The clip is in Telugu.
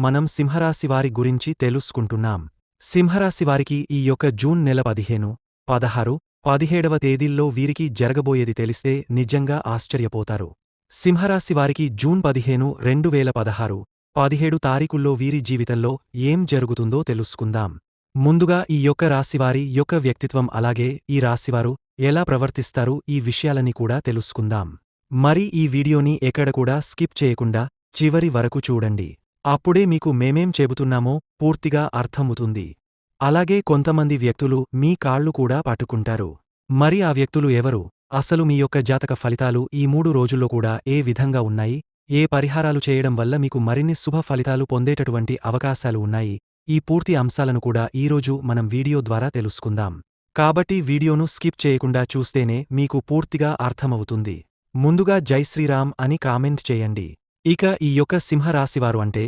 మనం సింహరాశివారి గురించి తెలుసుకుంటున్నాం. సింహరాశివారికి ఈ యొక్క జూన్ నెల 15, 16, 17వ తేదీల్లో వీరికి జరగబోయేది తెలిస్తే నిజంగా ఆశ్చర్యపోతారు. సింహరాశివారికి జూన్ 15, 2016, 17 తారీఖుల్లో వీరి జీవితంలో ఏం జరుగుతుందో తెలుసుకుందాం. ముందుగా ఈ యొక్క రాశివారి యొక్క వ్యక్తిత్వం అలాగే ఈ రాశివారు ఎలా ప్రవర్తిస్తారు ఈ విషయాలని కూడా తెలుసుకుందాం. మరి ఈ వీడియోని ఎక్కడ కూడా స్కిప్ చేయకుండా చివరి వరకు చూడండి. అప్పుడే మీకు మేమేం చెబుతున్నామో పూర్తిగా అర్థమవుతుంది. అలాగే కొంతమంది వ్యక్తులు మీ కాళ్ళు కూడా పట్టుకుంటారు. మరి ఆ వ్యక్తులు ఎవరు? అసలు మీ యొక్క జాతక ఫలితాలు ఈ 3 రోజుల్లో కూడా ఏ విధంగా ఉన్నాయి? ఏ పరిహారాలు చేయడం వల్ల మీకు మరిన్ని శుభ ఫలితాలు పొందేటటువంటి అవకాశాలు ఉన్నాయి? ఈ పూర్తి అంశాలను కూడా ఈరోజు మనం వీడియో ద్వారా తెలుసుకుందాం. కాబట్టి వీడియోను స్కిప్ చేయకుండా చూస్తేనే మీకు పూర్తిగా అర్థమవుతుంది. ముందుగా జై శ్రీరామ్ అని కామెంట్ చేయండి. ఇక ఈ యొక్క సింహరాశివారు అంటే